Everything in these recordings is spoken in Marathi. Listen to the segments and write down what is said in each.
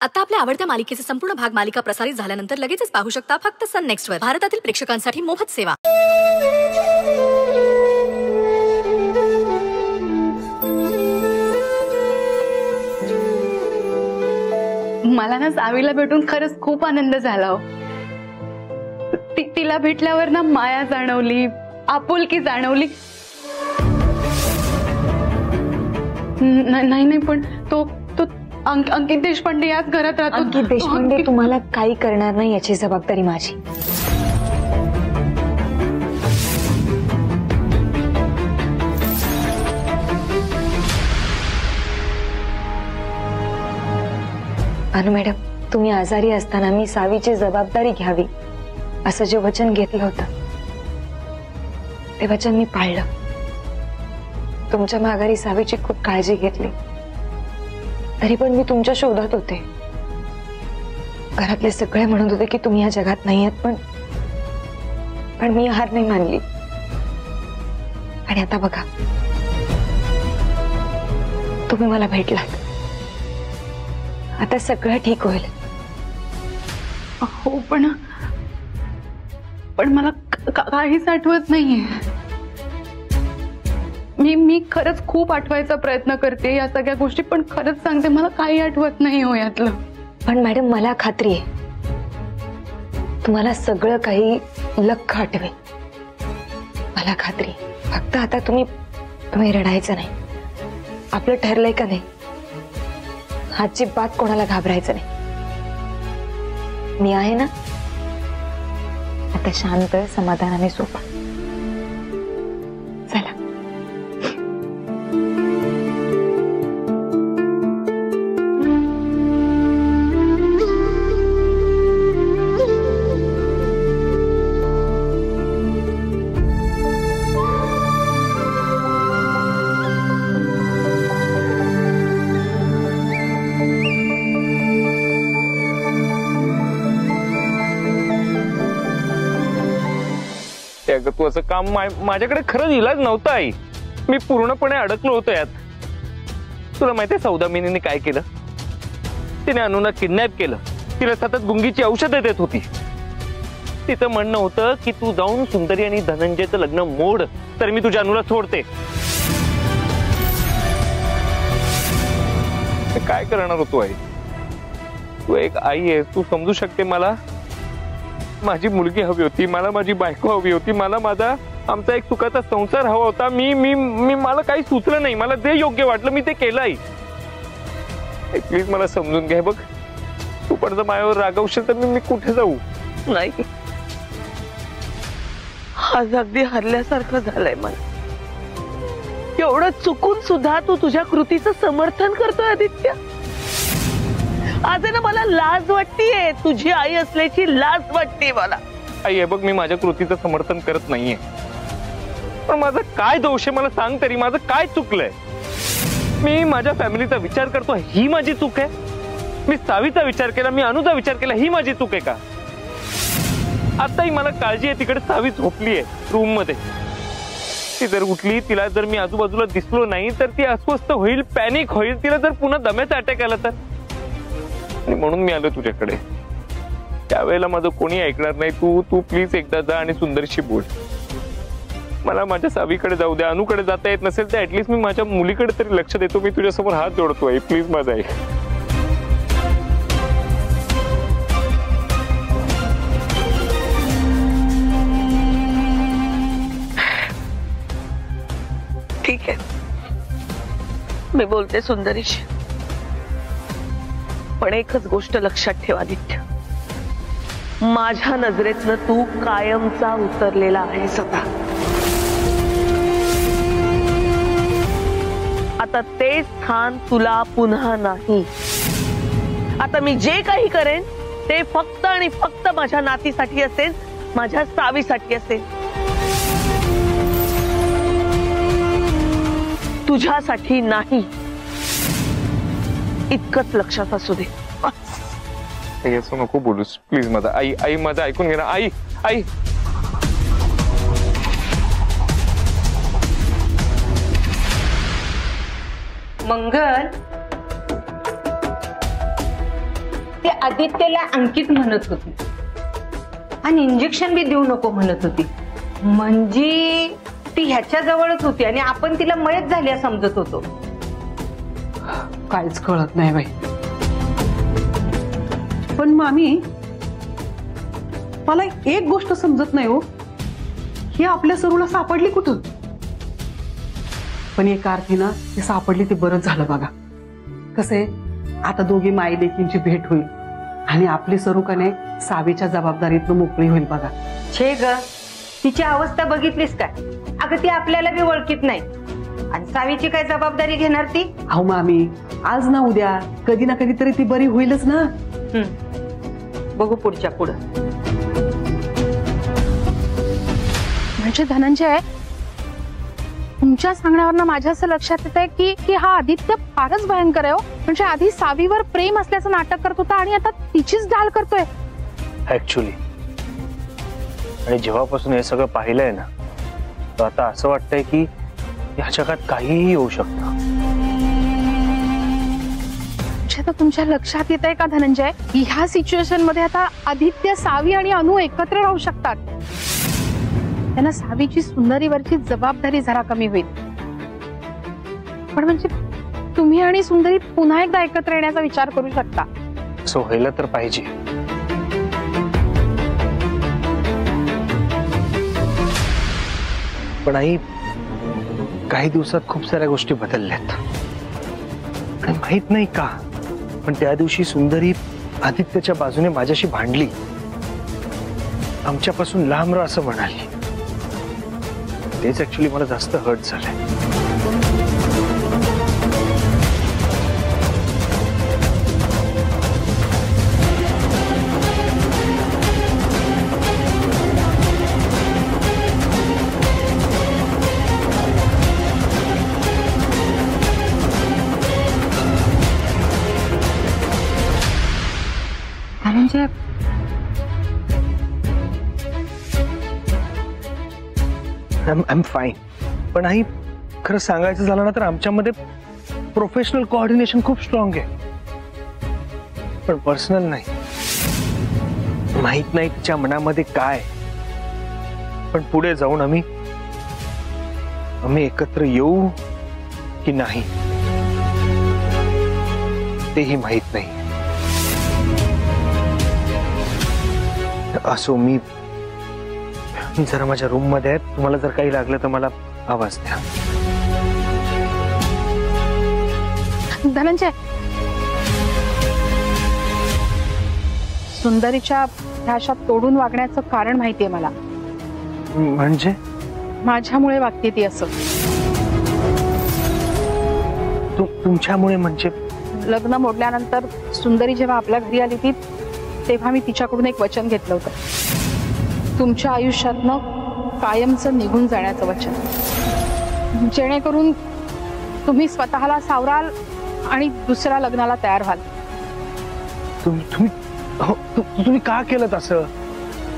आता आपल्या आवडत्या मालिकेचे संपूर्ण भाग मालिका प्रसारित झाल्यानंतर लगेचच पाहू शकता फक्त सन नेक्स्ट वर. भारतातील प्रेक्षकांसाठी मोफत सेवा. मला ना सावीला भेटून खरंच खूप आनंद झाला. तिला भेटल्यावर ना माया जाणवली, आपुलकी जाणवली. नाही पण तो अंकित देशपांडे याच घरात राहतो. अंकित देशपांडे तुम्हाला काही करणार नाही याची जबाबदारी माझी. अनु मॅडम, तुम्ही आजारी असताना मी सावीची जबाबदारी घ्यावी असं जे वचन घेतलं होतं ते वचन मी पाळलं. तुमच्या माघारी सावीची खूप काळजी घेतली. तरी पण मी तुमच्या शोधात होते. घरातले सगळे म्हणत होते की तुम्ही या जगात नाही आहात, पण मी हार नाही मानली. आणि आता बघा, तुम्ही मला भेटलात. आता सगळं ठीक होईल. हो, पण मला काहीच आठवत नाहीये. मी खरंच खूप आठवायचा प्रयत्न करते या सगळ्या गोष्टी, पण खरंच सांगते मला काही आठवत नाही हो यातलं. पण मॅडम, मला खात्री आहे तुम्हाला सगळं काही लख आठवेल. मला खात्री. फक्त आता तुम्ही रडायचं नाही. आपलं ठरलंय का नाही, हाची बात कोणाला घाबरायचं नाही. मी आहे ना. आता शांत समाधानाने झोपा. चला. तू असं काम माझ्याकडे खरंच इलाज नव्हता आई. मी पूर्णपणे अडकलो होतो यात. तुला माहितीये सौदामिनीने काय केलं? तिने अनुला किडनॅप केलं. तिला सतत गुंगीची औषधं देत होती. तिचं म्हणणं होतं की तू जाऊन सुंदरी आणि धनंजयचं लग्न मोड, तर मी तुझ्या अनुला सोडते. काय करणार होतो आई? तू एक आई आहे, तू समजू शकते. मला माझी मुलगी हवी होती, मला माझी बायको हवी होती, मला आमचा एक सुखाचा संसार हवा होता. मला काही सुचलं नाही. मला जे योग्य वाटलं मी ते केलं आई. प्लीज मला समजून घे. बघ, तू पण जर माझ्यावर रागवशील तर मी कुठे जाऊ? नाही, आज अगदी हरल्यासारखं झालंय मला. एवढं चुकून सुद्धा तू तुझ्या कृतीचं समर्थन करतोय आदित्य. आज ना मला लाज वाटतीये. तुझी आई असल्याची लाज वाटते मला. आई हे बघ, मी माझ्या कृतीचं समर्थन करत नाहीये, पण माझा काय दोष आहे मला सांग तरी. माझं काय चुकलंय? मी माझ्या फॅमिलीचा विचार करतो, ही माझी चूक आहे? मी सावीचा विचार केला, मी अनुचा विचार केला, ही माझी चूक आहे का? आताही मला काळजी आहे. तिकडे सावी झोपली आहे रूम मध्ये. ती जर उठली, तिला जर मी आजूबाजूला दिसलो नाही तर ती अस्वस्थ होईल, पॅनिक होईल. तिला जर पुन्हा दम्याचा अटॅक आला तर? म्हणून मी आलो तुझ्याकडे. त्यावेळेला माझं कोणी ऐकणार नाही. तू प्लीज एकदा जा आणि सुंदरशी बोल. मला माझ्या सावीकडे जाऊ द्या. अनुकडे जाता येत नसेल तर ऍटलीस्ट मी माझ्या मुलीकडे तरी लक्ष देतो. मी तुझ्यासमोर हात जोडतोय. प्लीज माझा ऐक. ठीक आहे, मी बोलते सुंदरीशी. पण एकच गोष्ट लक्षात ठेवा आदित्य, माझ्या नजरेतनं तू कायमचा उतरलेला आहेस. आता ते स्थान तुला पुन्हा नाही. आता मी जे काही करेन ते फक्त आणि फक्त माझ्या नातीसाठी असेल, माझ्या सावीसाठी असेल. तुझ्यासाठी नाही. इतकंच लक्षात असू दे. असं नको बोलूस प्लीज. माझा आई माझं ऐकून घे ना. आई मंगल, ती आदित्यला अंकित म्हणत होती आणि इंजेक्शन बी देऊ नको म्हणत होती. म्हणजे ती ह्याच्या जवळच होती आणि आपण तिला मयत झाली असं समजत होतो. काहीच कळत नाही बाई. पण मामी, मला एक गोष्ट समजत नाही हो, ही आपल्या सरूला सापडली कुठं? पण एका अर्थीनं ती सापडली ते बरंच झालं बघा. कसे आता दोघी माई लेकींची भेट होईल आणि आपली सरू का नाही सावीच्या जबाबदारीतून मोकळी होईल बघा. छे ग, तिची अवस्था बघितलीस काय? अगं ती आपल्याला बी ओळखीत नाही आणि सावीची काय जबाबदारी घेणार ती? अहो मामी, आज ना उद्या कधी ना कधी तरी ती बरी होईलच ना. बघू पुढच्या पुढं. म्हणजे धनंजय, तुमच्या सांगण्यावरनं माझ्या असं लक्षात येत आहे की हा आदित्य फारच भयंकर आहे हो. म्हणजे आधी सावीवर प्रेम असल्याचं नाटक करत होता आणि आता तिचीच डाल करतोय ऍक्च्युली. आणि जेव्हापासून हे सगळं पाहिलंय ना, तर आता असं वाटतंय की या जगात काहीही होऊ शकतं. आता तुमच्या लक्षात येत आहे का धनंजय, ह्या सिच्युएशन मध्ये आता आदित्य, सावी आणि अनु एकत्र राहू शकतात. त्यांना सावीची सुंदरीवरची जबाबदारी जरा कमी होईल. पण म्हणजे तुम्ही आणि सुंदरी पुन्हा एकदा एकत्र येण्याचा विचार करू शकता. सो व्हायला तर पाहिजे. पण आई, काही दिवसात खूप साऱ्या गोष्टी बदलल्यात आणि माहित नाही का, पण त्या दिवशी सुंदरी आदित्यच्या बाजूने माझ्याशी भांडली, आमच्यापासून लांब रहा असं म्हणाली. तेच ऍक्च्युली मला जास्त हर्ट झालंय. Dhananjay, I'm fine. पण आई, खरं सांगायचं झालं ना तर आमच्यामध्ये प्रोफेशनल कोऑर्डिनेशन खूप स्ट्रॉंग आहे, पण पर्सनल नाही. माहित नाही तिच्या मनामध्ये काय, पण पुढे जाऊन आम्ही एकत्र येऊ की नाही तेही माहित नाही. असो, मी जरा माझ्या रूम मध्ये आहे. तुम्हाला जर काही लागलं तर मला आवाज द्या. धनंजय, सुंदरीच्या ह्या तोडून वागण्याचं कारण माहितीये मला. म्हणजे माझ्यामुळे वागते ती असं. तुमच्यामुळे म्हणजे? लग्न मोडल्यानंतर सुंदरी जेव्हा आपल्या घरी आली ती, तेव्हा मी तिच्याकडून एक वचन घेतलं होतं, तुमच्या आयुष्यातनं कायमचं निघून जाण्याचं वचन, जेणेकरून तुम्ही स्वतःला सावराल आणि दुसऱ्या लग्नाला तयार व्हाल. तुम्ही का केलं तसं?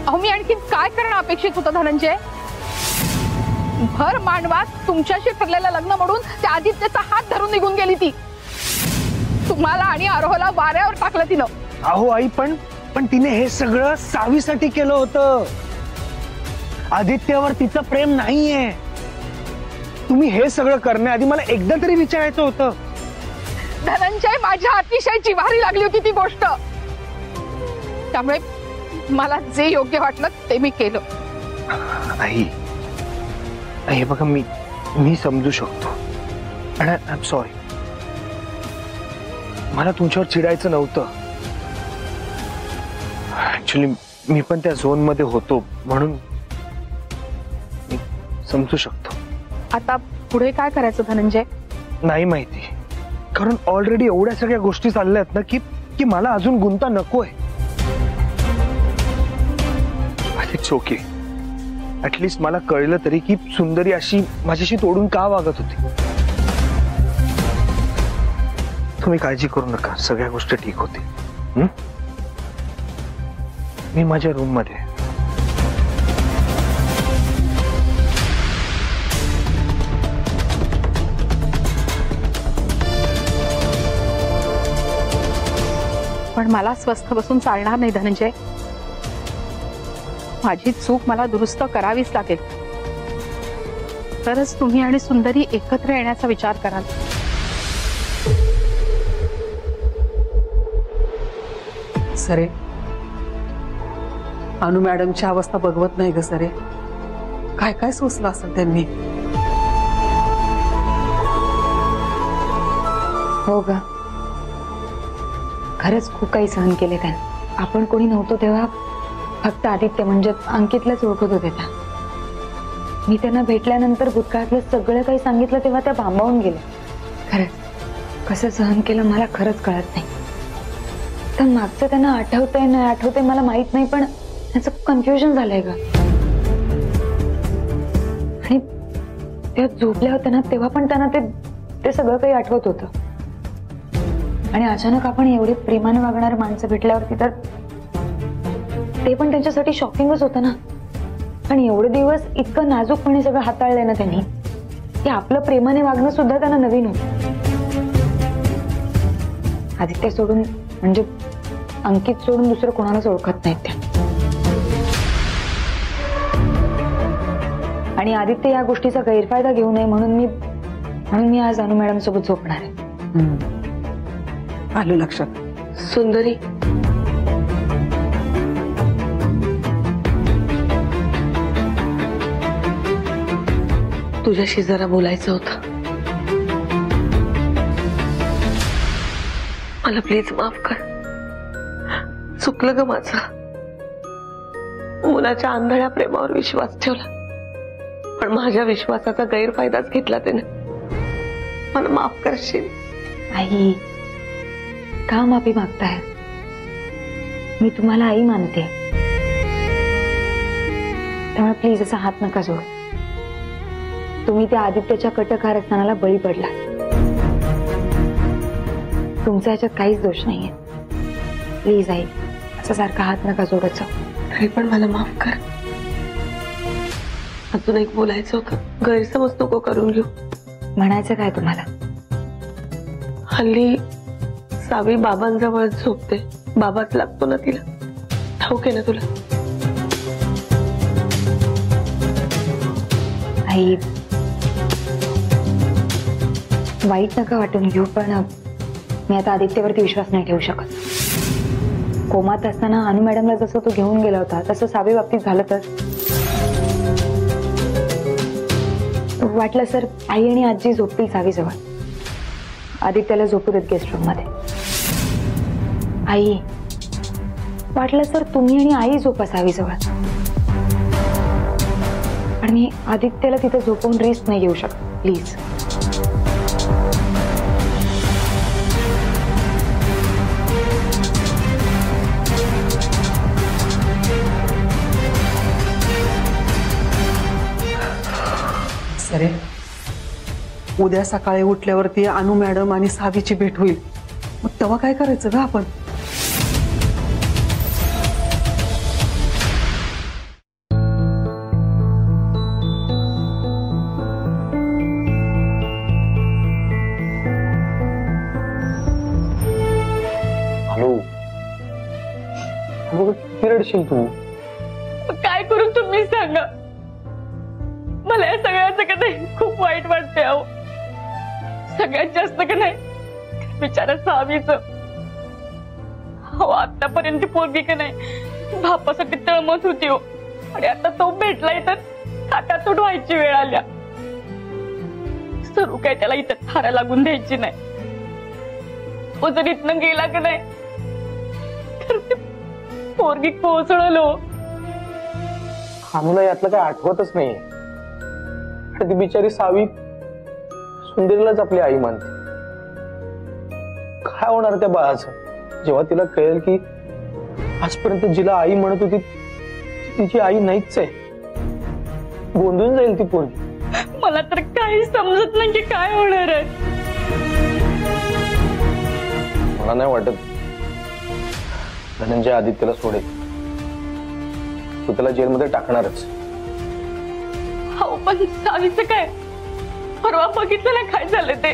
अहो, मी आणखी काय करणं अपेक्षित होतं धनंजय? भर मांडवात तुमच्याशी ठरलेलं लग्न मोडून त्या आदित्यचा हात धरून निघून गेली ती. तुम्हाला आणि आरोहला वाऱ्यावर टाकलं तिनं. अहो आई, पण तिने हे सगळं सावीसाठी केलं होतं. आदित्यवर तिचं प्रेम नाहीये. तुम्ही हे सगळं करण्याआधी मला एकदा तरी विचारायचं होतं. धनंजय, माझ्या अतिशय जिव्हारी लागली होती ती गोष्ट, त्यामुळे मला जे योग्य वाटलं ते मी केलं. आई बघा, मी समजू शकतो आणि आय एम सॉरी. मला तुमच्यावर चिडायचं नव्हतं. ऍक्च्युली मी पण त्या झोन मध्ये होतो, म्हणून मी समजू शकतो. आता पुढे काय करायचं धनंजय? नाही माहिती, कारण ऑलरेडी एवढ्या सगळ्या गोष्टी चालल्यात ना की मला अजून गुंता नकोय. It's okay. ऍटलीस्ट मला कळलं तरी की सुंदरी अशी माझ्याशी तोडून का वागत होती. तुम्ही काळजी करू नका, सगळ्या गोष्टी ठीक होतील. मी माझ्या रूम मध्ये. पण मला स्वस्थ बसून चालणार नाही धनंजय. माझी चूक मला दुरुस्त करावीच लागेल. तरच तुम्ही आणि सुंदरी एकत्र येण्याचा विचार कराल. सरे, अनु मॅडमची अवस्था बघवत नाही ग सरे. काय काय सोचलं असेल त्यांनी. हो ग, खरंच खूप काही सहन केले त्याने. आपण कोणी नव्हतो तेव्हा फक्त आदित्य म्हणजे अंकितलाच ओळखत होते त्या. मी त्यांना भेटल्यानंतर भूतकाळातलं सगळं काही सांगितलं तेव्हा त्या भांबावून गेल्या. खरंच कसं सहन केलं मला खरंच कळत नाही. तर मागचं त्यांना आठवतंय नाही आठवतंय मला माहित नाही, पण त्याचं कन्फ्युजन झालंय ग. आणि त्या झोपल्या होत्या ना तेव्हा पण त्यांना ते सगळं काही आठवत होतं. आणि अचानक आपण एवढे प्रेमाने वागणारे माणसं भेटल्यावरती तर ते पण त्यांच्यासाठी शॉकिंगच होतं ना. आणि एवढे दिवस इतकं नाजूकपणे सगळं हाताळलंय ना त्यांनी, की आपलं प्रेमाने वागणं सुद्धा त्यांना नवीन होतं. आदित्य सोडून म्हणजे अंकित सोडून दुसरं कोणालाच ओळखत नाहीत त्या. आणि आदित्य या गोष्टीचा गैरफायदा घेऊ नये म्हणून मी आज अनु मॅडम सोबत झोपणार आहे. आलं लक्षात. सुंदरी, तुझ्याशी जरा बोलायचं होतं. मला प्लीज माफ कर. चुकलं ग माझं. मुलाच्या आंधळ्या प्रेमावर विश्वास ठेवला, पण माझ्या विश्वासाचा गैरफायदाच घेतला त्याने. मला माफ करशील? आई, का माफी मागताय? मी तुम्हाला आई मानते, त्यामुळे प्लीज असा हात नका जोडू. तुम्ही त्या आदित्यच्या कटकारस्थानाला बळी पडला. तुमचा याच्यात काहीच दोष नाहीये. प्लीज आई, असा सारखा हात नका जोडत जाऊ. तरी पण मला माफ कर. अजून एक बोलायचं होतं. गैरसमज नको करून घेऊ. म्हणायचं काय तुम्हाला? हल्ली सावी बाबांजवळ झोपते. बाबाच लागतो ना तिला. ठाऊक आहे ना तुला? आई, वाईट नका वाटून घेऊ, पण मी आता आदित्यवरती विश्वास नाही ठेवू शकत. कोमात असताना अनु मॅडमला जसं तो घेऊन गेला होता तसं सावी बाबतीत झालं तर वाटलं सर आई आणि आजी झोपतील सावीजवळ. आदित्यला झोपू देत गेस्ट रूम मध्ये. आई, वाटलं सर तुम्ही आणि आई झोपा सावीजवळ, पण मी आदित्यला तिथे झोपवून रिस्क नाही घेऊ शकत. प्लीज. सरे, उद्या सकाळी उठल्यावरती अनु मॅडम आणि सावीची भेट होईल. मग तेव्हा काय करायचं ग आपण? हॅलो, किती रडशील तू? काय करू तुम्ही सांगा. मला या सगळ्याचं का नाही खूप वाईट वाटते. अहो, सगळ्यात जास्त का नाही बिचारा सावीचं. हो, आतापर्यंत पोरगी का नाही बापासाठी तळमत होती हो, आणि आता तो भेटलाय तर ताटातूट व्हायची वेळ आल्या. सरू काय त्याला इथं थारा लागून द्यायची नाही. तो जर इथनं गेला का नाही तर ते पोरगी कोसळलो. खानूला यातलं काय आठवतच नाहीये. ती बिचारी सावी सुंदरीलाच आपली आई मानते. काय होणार त्या बाळाचं जेव्हा तिला कळेल की आजपर्यंत जिला आई म्हणत होती तिची आई नाहीच आहे. गोंधळून जाईल ती पोरगी. मला तर काही समजत नाही की काय होणार आहे. मला नाही वाटत धनंजय आदित्यला सोडेल. तो त्याला जेलमध्ये टाकणारच. हो, पण सावीचं काय? परवा बघितलं ना काय झालं ते.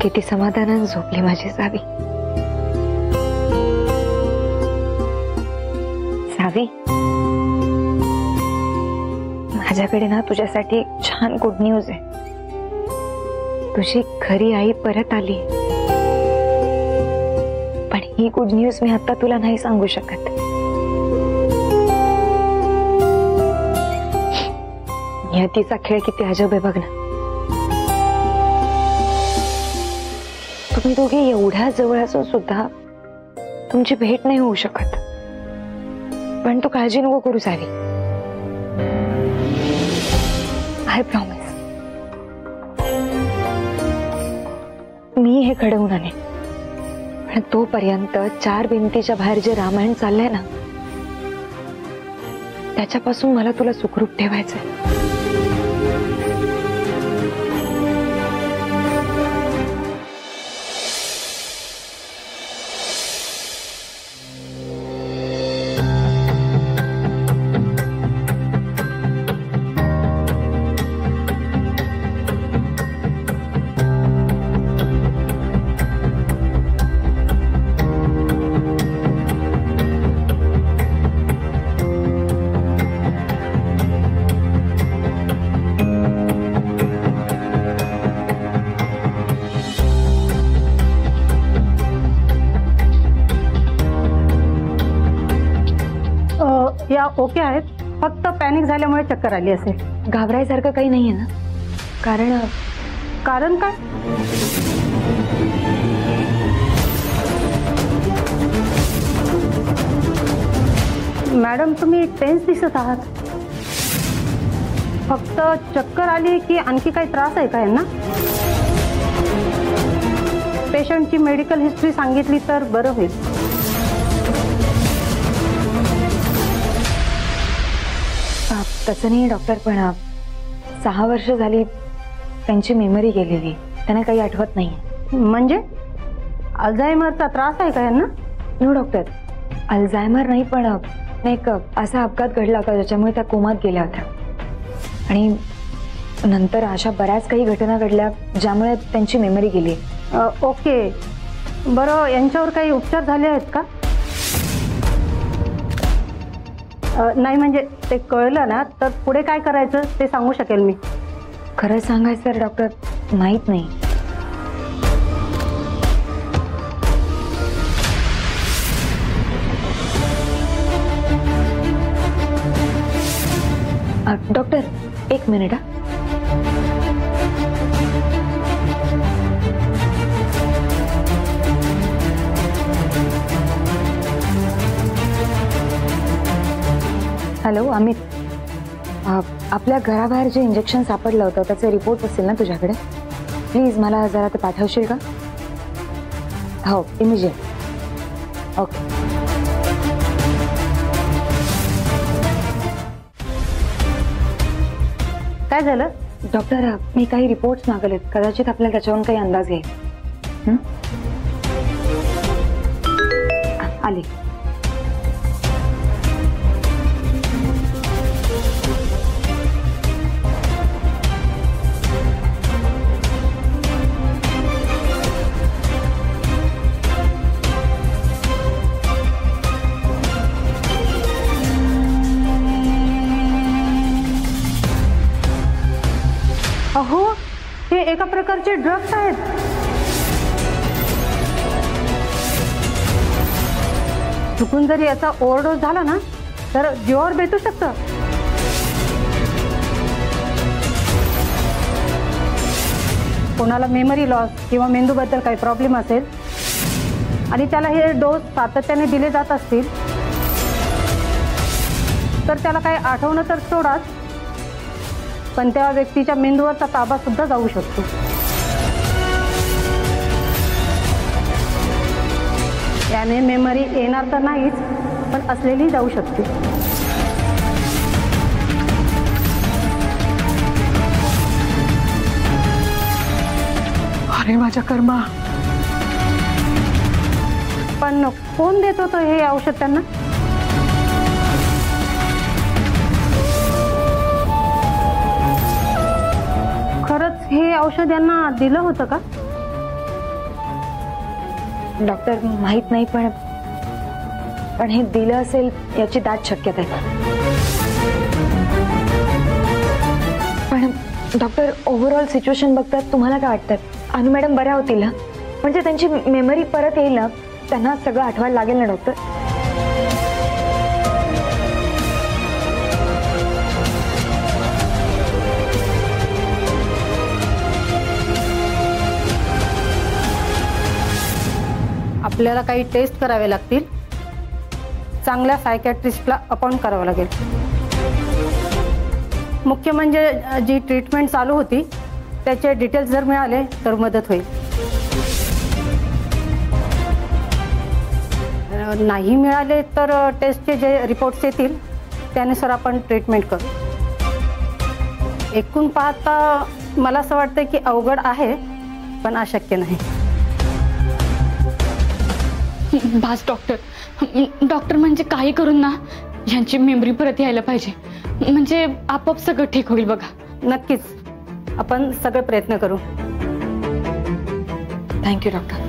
किती समाधानाने झोपली माझी सावी. सावी, माझ्याकडे ना तुझ्यासाठी छान गुड न्यूज आहे. तुझी खरी आई परत आली. पण ही गुड न्यूज मी आता तुला नाही सांगू शकत. नियतीचा खेळ किती अजब आहे बघ ना. तुम्ही दोघे एवढ्या जवळ असून सुद्धा तुमची भेट नाही होऊ शकत. पण तू काळजी नको करू सावी. आय प्रॉमिस मी हे घडवून आणेन. पण तोपर्यंत 4 भिंतीच्या बाहेर जे रामायण चाललंय ना त्याच्यापासून मला तुला सुखरूप ठेवायचंय. या ओके आहेत, फक्त पॅनिक झाल्यामुळे चक्कर आली असेल. घाबरायसारखं काही नाहीये ना? कारण कारण काय? मॅडम तुम्ही टेन्स दिसत आहात. फक्त चक्कर आली की आणखी काही त्रास आहे का यांना? पेशंटची मेडिकल हिस्ट्री सांगितली तर बरं होईल. तसं नाही डॉक्टर, पण 6 वर्ष झाली त्यांची मेमरी गेलेली. त्यांना काही आठवत नाही. म्हणजे अल्झायमरचा त्रास आहे का यांना? नो डॉक्टर, अल्झायमर नाही, पण एक असा अपघात घडला होता ज्याच्यामुळे त्या कोमात गेल्या होत्या. आणि नंतर अशा बऱ्याच काही घटना घडल्या ज्यामुळे त्यांची मेमरी गेली. ओके, बरं यांच्यावर काही उपचार झाले आहेत का? नाही म्हणजे ते कळलं ना तर पुढे काय करायचं ते सांगू शकेल मी. खरं सांगायचं तर डॉक्टर माहित नाही. Doctor 1 minute. हॅलो अमित, आपल्या घराबाहेर जे इंजेक्शन सापडलं होतं त्याचे रिपोर्ट असेल ना तुझ्याकडे? प्लीज मला जरा ते पाठवशील का? हो, इमिजिएट. ओके. काय झालं? डॉक्टर मी काही रिपोर्ट्स मागवलेत, कदाचित आपल्याला त्याच्यावरून काही अंदाज येईल. आली. अहो, हे एका प्रकारचे ड्रग्स आहेत. चुकून जरी याचा ओव्हरडोस झाला ना तर जीवावर बेतू शकतं. कोणाला मेमरी लॉस किंवा मेंदूबद्दल काही प्रॉब्लेम असेल आणि त्याला हे डोस सातत्याने दिले जात असतील तर त्याला काही आठवणं तर सोडाच, पण त्या व्यक्तीच्या मेंदूवरचा ताबा सुद्धा जाऊ शकतो. याने मेमरी येणार तर नाहीच, पण असलेली जाऊ शकते. अरे माझ्या कर्मा. पण कोण देत होतं हे औषध त्यांना? खरंच हे औषध यांना दिलं होतं का? डॉक्टर माहित नाही, पण हे दिलं असेल याची दाट शक्यता आहे. पण डॉक्टर, ओव्हरऑल सिच्युएशन बघतात तुम्हाला काय वाटतं? अनु मॅडम बऱ्या होतील ना? म्हणजे त्यांची मेमरी परत येईल ना? त्यांना सगळं आठवायला लागेल ना डॉक्टर? आपल्याला काही टेस्ट करावे लागतील. चांगल्या सायकॅट्रिस्टला अपॉइंट करावं लागेल. मुख्य म्हणजे जी ट्रीटमेंट चालू होती त्याचे डिटेल्स जर मिळाले तर मदत होईल. नाही मिळाले तर टेस्टचे जे रिपोर्ट्स येतील त्यानुसार आपण ट्रीटमेंट करू. एकूण पाहता मला असं वाटतं की अवघड आहे, पण अशक्य नाही. बास डॉक्टर, डॉक्टर म्हणजे काही करून ना यांची मेमरी परत यायला पाहिजे, म्हणजे आपोआप सगळं ठीक होईल बघा. नक्कीच, आपण सगळे प्रयत्न करू. Thank you doctor.